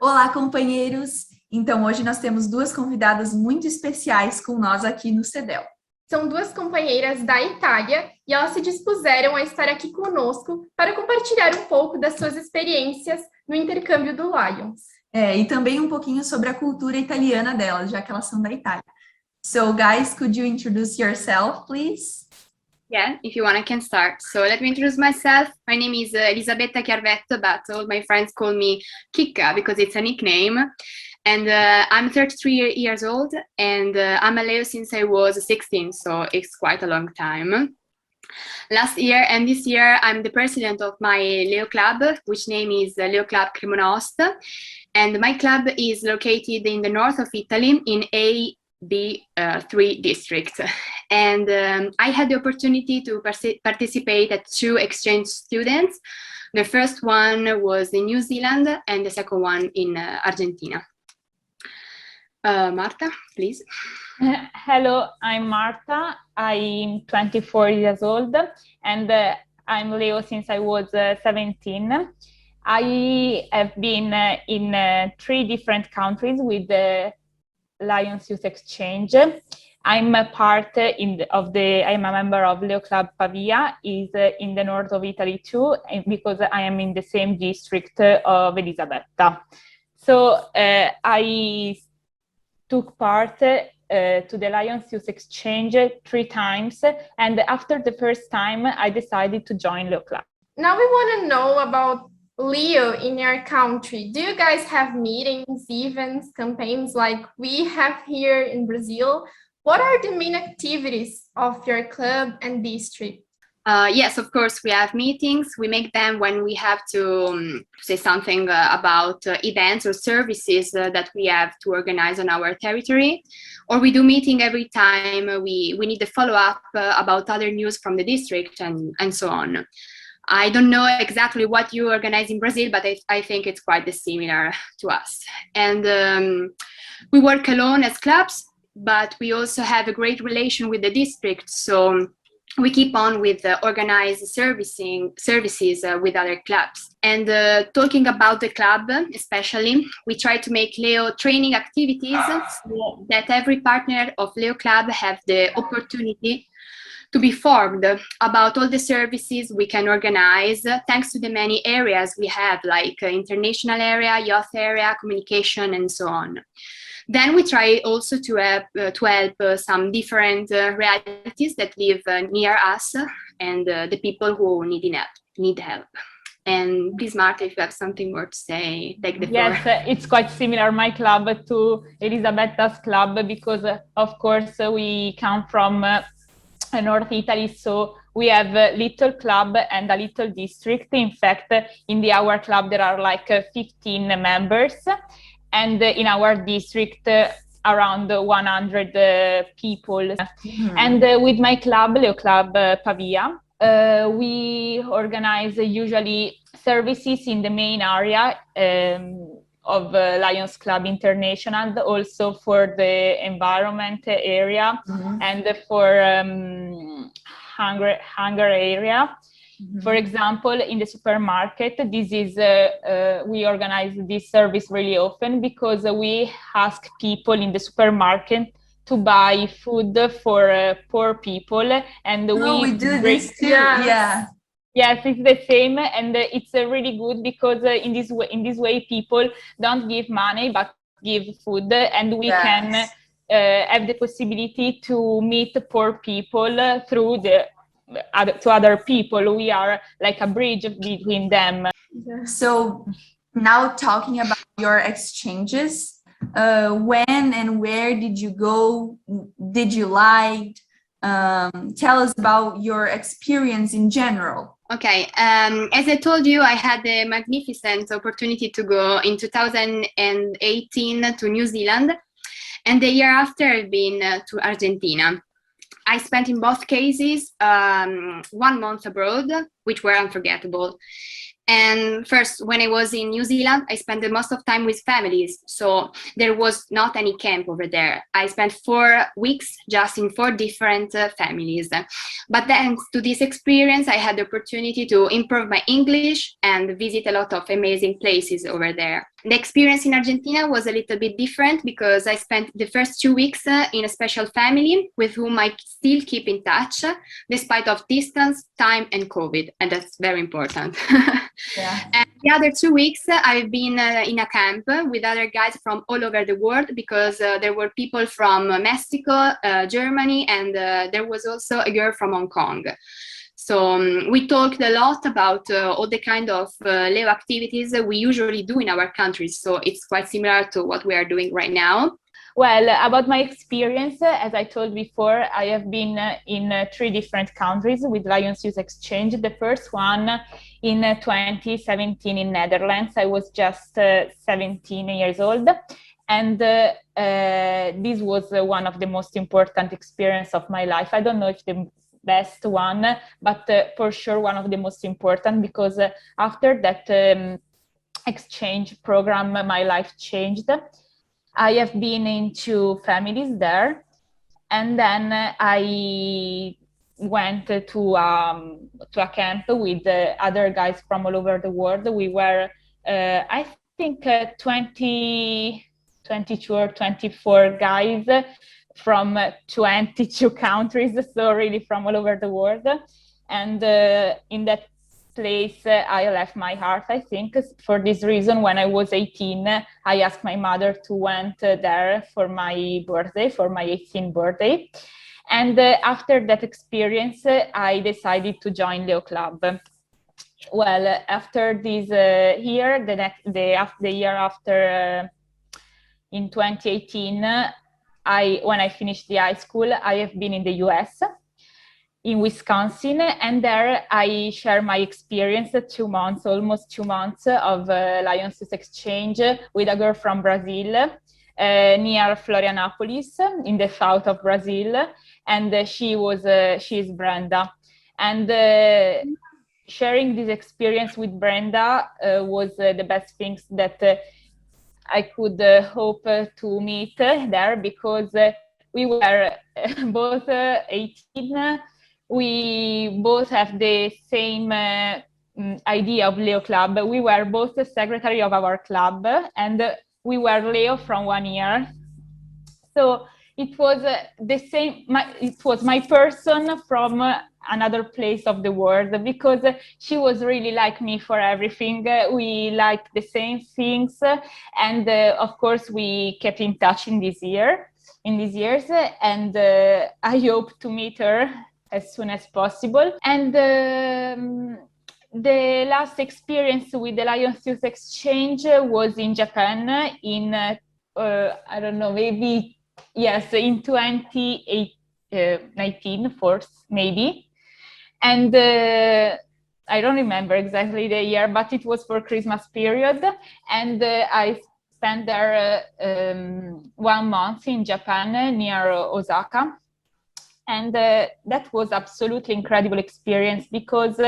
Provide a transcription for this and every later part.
Olá, companheiros! Então, hoje nós temos duas convidadas muito especiais com nós aqui no CEDEL. São duas companheiras da Itália e elas se dispuseram a estar aqui conosco para compartilhar um pouco das suas experiências no intercâmbio do Lions. E também um pouquinho sobre a cultura italiana delas, já que elas são da Itália. So, guys, could you introduce yourself, please? Yeah, if you want, I can start. So let me introduce myself. My name is Elisabetta Chiarvetto, but all my friends call me Kika because it's a nickname. And I'm 33 years old, and I'm a Leo since I was 16, so it's quite a long time. Last year and this year, I'm the president of my Leo club, which name is Leo Club Cremonaosta. And my club is located in the north of Italy in B3 district. And I had the opportunity to participate at 2 exchange students. The first one was in New Zealand and the second one in Argentina. Marta, please. Hello, I'm Marta. I'm 24 years old and I'm Leo since I was 17. I have been in 3 different countries with the Lions Youth Exchange. I'm a I'm a member of Leo Club Pavia, is in the north of Italy too, because I am in the same district of Elisabetta. So I took part to the Lions Youth Exchange 3 times, and after the first time, I decided to join Leo Club. Now we want to know about Leo in your country. Do you guys have meetings, events, campaigns like we have here in Brazil? What are the main activities of your club and district? Yes, of course, we have meetings. We make them when we have to say something about events or services that we have to organize on our territory. Or we do meeting every time we need to follow up about other news from the district and so on. I don't know exactly what you organize in Brazil, but I think it's quite similar to us. And we work alone as clubs, but we also have a great relation with the district. So we keep on with organized services with other clubs. And talking about the club, especially, we try to make Leo training activities so that every partner of Leo Club have the opportunity to be informed about all the services we can organize, thanks to the many areas we have, like international area, youth area, communication, and so on. Then we try also to help some different realities that live near us and the people who need help. And please, Marta, if you have something more to say, take the floor. Yes, it's quite similar, my club, to Elisabetta's club, because of course we come from North Italy, so we have a little club and a little district. In fact, in our club there are like 15 members, and in our district around 100 people. Mm-hmm. And with my club, Leo Club Pavia, we organize usually services in the main area of Lions Club International, also for the environment area, mm-hmm. and for hunger area. Mm-hmm. For example, in the supermarket, this is we organize this service really often because we ask people in the supermarket to buy food for poor people, and we do this too. Yeah. Yes, it's the same, and it's really good because in this way people don't give money but give food, and we can have the possibility to meet poor people through to other people. We are like a bridge between them. So now talking about your exchanges, when and where did you go? Did you like? Tell us about your experience in general. Okay, as I told you, I had the magnificent opportunity to go in 2018 to New Zealand, and the year after I've been to Argentina. I spent in both cases 1 month abroad, which were unforgettable. And first, when I was in New Zealand, I spent the most of time with families, so there was not any camp over there. I spent 4 weeks just in 4 different families. But thanks to this experience, I had the opportunity to improve my English and visit a lot of amazing places over there. The experience in Argentina was a little bit different because I spent the first 2 weeks in a special family with whom I still keep in touch, despite of distance, time, and COVID, and that's very important. Yeah. And the other 2 weeks, I've been in a camp with other guys from all over the world because there were people from Mexico, Germany, and there was also a girl from Hong Kong. So we talked a lot about all the kind of Leo activities that we usually do in our countries. So it's quite similar to what we are doing right now. Well, about my experience, as I told before, I have been in 3 different countries with Lions Youth Exchange. The first one in 2017 in Netherlands. I was just 17 years old. And this was one of the most important experiences of my life. I don't know if the best one, but for sure one of the most important, because after that exchange program, my life changed. I have been into families there, and then I went to a camp with other guys from all over the world. We were, I think, 22 or 24 guys from 22 countries, so really from all over the world. And in that place, I left my heart, I think. For this reason, when I was 18, I asked my mother to went there for my birthday, for my 18th birthday. And after that experience, I decided to join Leo Club. Well, after this year, the year after, in 2018, when I finished the high school, I have been in the US, in Wisconsin, and there I share my experience, 2 months, almost 2 months of Lions Youth Exchange with a girl from Brazil, near Florianopolis, in the south of Brazil, and she is Brenda. And sharing this experience with Brenda was the best things that I could hope to meet there, because we were both 18. We both have the same idea of Leo Club. We were both the secretary of our club, and we were Leo from 1 year. So it was the same. It was my person from another place of the world, because she was really like me for everything. We liked the same things, and of course we kept in touch in these years, and I hope to meet her as soon as possible. And the last experience with the Lions Youth Exchange was in Japan in I don't know, maybe, yes, in 2019, maybe. And I don't remember exactly the year, but it was for Christmas period. And I spent there 1 month in Japan, near Osaka. And that was absolutely incredible experience, because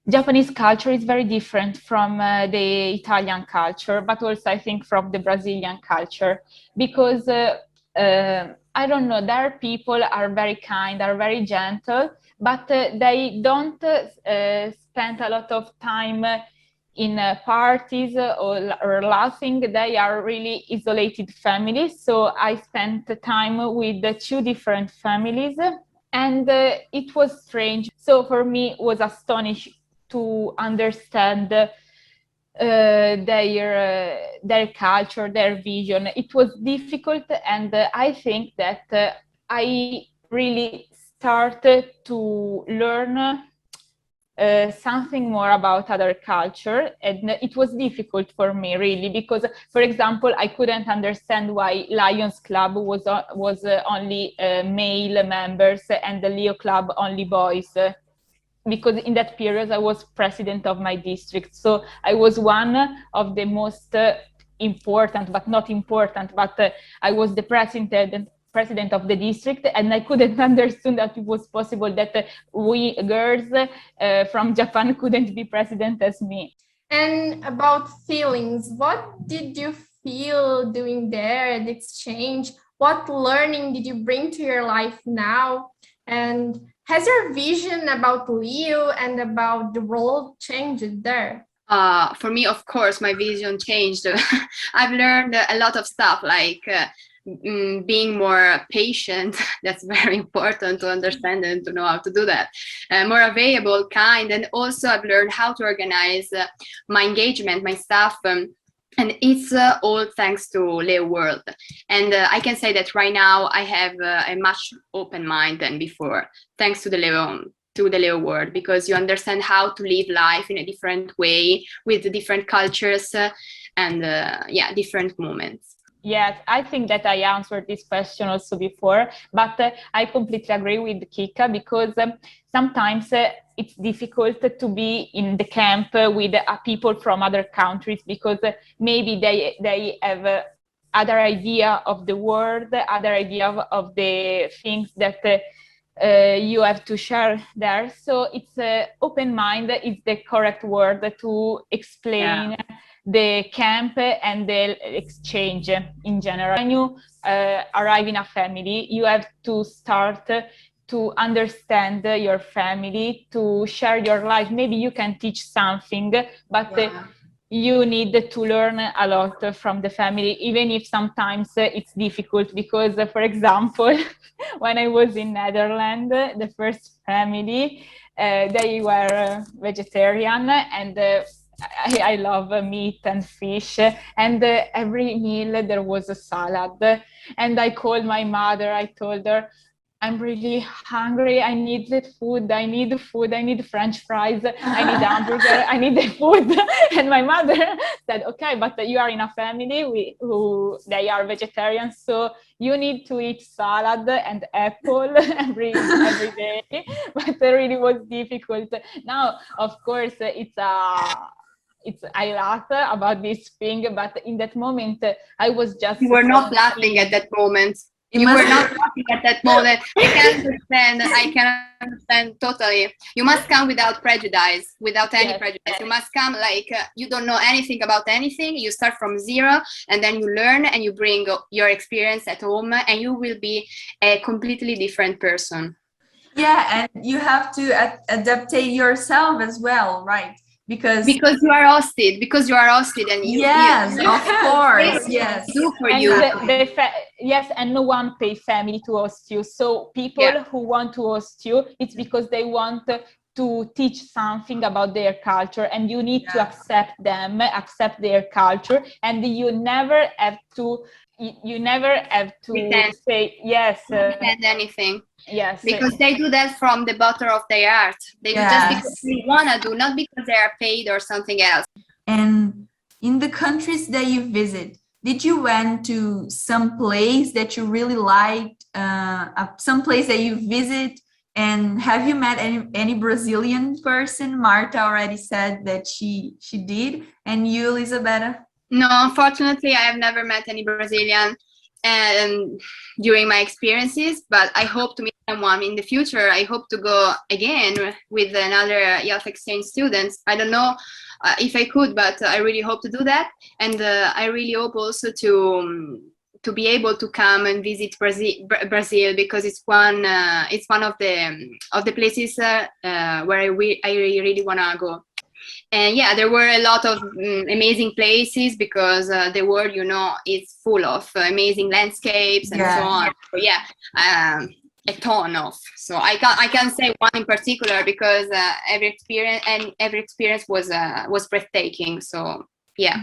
Japanese culture is very different from the Italian culture, but also I think from the Brazilian culture, because I don't know, their people are very kind, are very gentle, but they don't spend a lot of time in parties or laughing. They are really isolated families. So I spent time with 2 different families, and it was strange. So for me, it was astonishing to understand their culture, their vision. It was difficult, and I think that I really started to learn something more about other culture, and it was difficult for me, really, because, for example, I couldn't understand why Lions Club was only male members and the Leo Club only boys. Because in that period I was president of my district, so I was one of the most important, but not important, but I was the president of the district, and I couldn't understand that it was possible that we girls from Japan couldn't be president as me. And about feelings, what did you feel doing there at the exchange? What learning did you bring to your life now? And has your vision about Leo and about the world changed there? For me, of course, my vision changed. I've learned a lot of stuff, like being more patient. That's very important to understand and to know how to do that. More available, kind, and also I've learned how to organize my engagement, my stuff. And it's all thanks to Leo World. And I can say that right now I have a much open mind than before, thanks to the Leo World, because you understand how to live life in a different way with different cultures and yeah, different moments. Yes, I think that I answered this question also before, but I completely agree with Kika, because sometimes it's difficult to be in the camp with people from other countries, because maybe they have other idea of the world, other idea of the things that you have to share there. So it's open mind is the correct word to explain. Yeah. The camp and the exchange in general. When you arrive in a family, you have to start to understand your family, to share your life. Maybe you can teach something, but you need to learn a lot from the family, even if sometimes it's difficult, because for example, when I was in Netherlands, the first family, they were vegetarian, and I love meat and fish, and every meal there was a salad. And I called my mother, I told her, I'm really hungry, I need food, I need French fries, I need hamburger, I need the food. And my mother said, okay, but you are in a family who they are vegetarians, so you need to eat salad and apple every day. But it really was difficult. Now, of course, I laugh about this thing, but in that moment, I was just... You were not laughing at that moment. You were not laughing at that moment. I can understand totally. You must come without prejudice, without any prejudice. You must come like you don't know anything about anything. You start from zero, and then you learn and you bring your experience at home, and you will be a completely different person. Yeah, and you have to adapt yourself as well, right? Because you are hosted, and yes, of course, yes, do for and you. Yes, and no one pay family to host you. So people who want to host you, it's because they want to teach something about their culture, and you need to accept them, accept their culture, and you never have to pretend. Say yes, pretend anything. Yes, because they do that from the bottom of their heart. They do just because they want to do, not because they are paid or something else. And in the countries that you visit, did you went to some place that you really liked, some place that you visit, and have you met any Brazilian person? Marta already said that she did, and you, Elisabetta? No, unfortunately, I have never met any Brazilian during my experiences, but I hope to meet someone in the future. I hope to go again with another youth exchange students. I don't know if I could, but I really hope to do that. And I really hope also to be able to come and visit Brazil, because it's one of the places where I really want to go. And yeah, there were a lot of amazing places, because the world, is full of amazing landscapes and so on. So yeah, a ton of. So I can't say one in particular, because every experience was breathtaking. So yeah.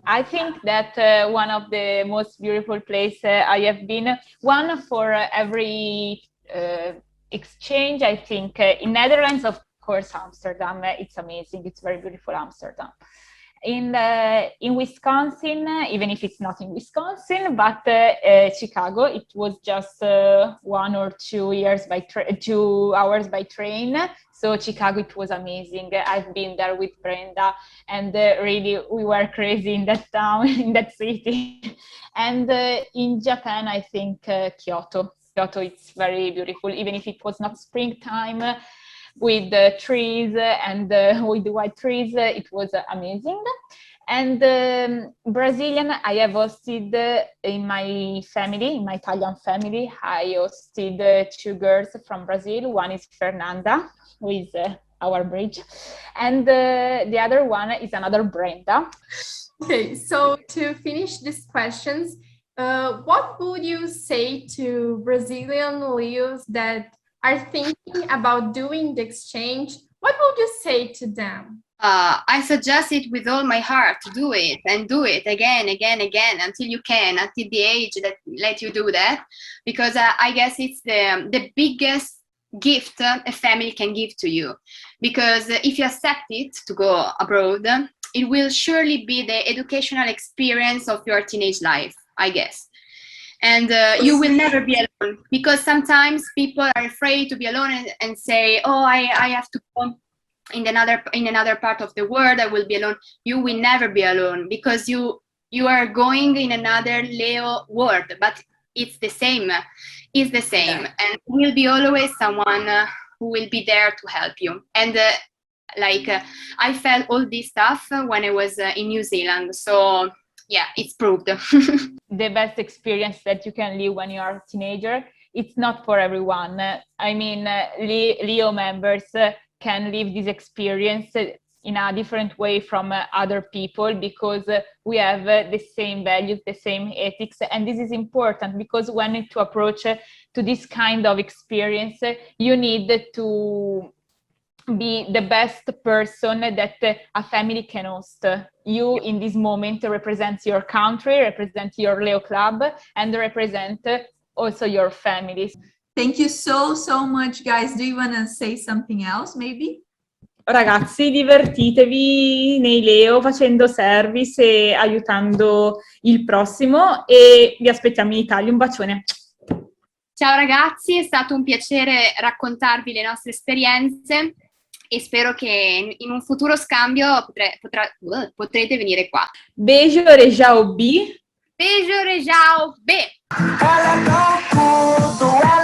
I think that one of the most beautiful places I have been, one for every exchange, I think in Netherlands, of course, Amsterdam. It's amazing. It's very beautiful, Amsterdam. In Wisconsin, even if it's not in Wisconsin, but Chicago, it was just 1 or 2 years 2 hours by train. So Chicago, it was amazing. I've been there with Brenda, and really we were crazy in that town, in that city. And in Japan, I think Kyoto. Kyoto, it's very beautiful, even if it was not springtime. With the trees and with the white trees, it was amazing. And Brazilian, I have hosted in my family, in my Italian family, I hosted 2 girls from Brazil. One is Fernanda, who is our bridge. And the other one is another Brenda. Okay, so to finish these questions, what would you say to Brazilian Leos that are thinking about doing the exchange? What would you say to them? I suggest it with all my heart to do it and do it again until you can, until the age that let you do that, because I guess it's the biggest gift a family can give to you, because if you accept it to go abroad, it will surely be the educational experience of your teenage life, I guess. And you will never be alone, because sometimes people are afraid to be alone and say, oh, I have to go in another part of the world, I will be alone. You will never be alone, because you are going in another Leo world, but it's the same. It's the same, and will be always someone who will be there to help you. And I felt all this stuff when I was in New Zealand, so yeah, it's proved. The best experience that you can live when you are a teenager, it's not for everyone. I mean, Leo members can live this experience in a different way from other people, because we have the same values, the same ethics, and this is important, because when to approach to this kind of experience, you need to be the best person that a family can host. You in this moment represent your country, represent your Leo club, and represent also your families. Thank you so much, guys. Do you want to say something else, maybe? Ragazzi, divertitevi nei Leo facendo service e aiutando il prossimo, e vi aspettiamo in Italia. Un bacione. Ciao ragazzi, è stato un piacere raccontarvi le nostre esperienze e spero che in un futuro scambio potrete venire qua. Beijo, Rejao B. Beijo, Rejao B. Ela é tão tudo, ela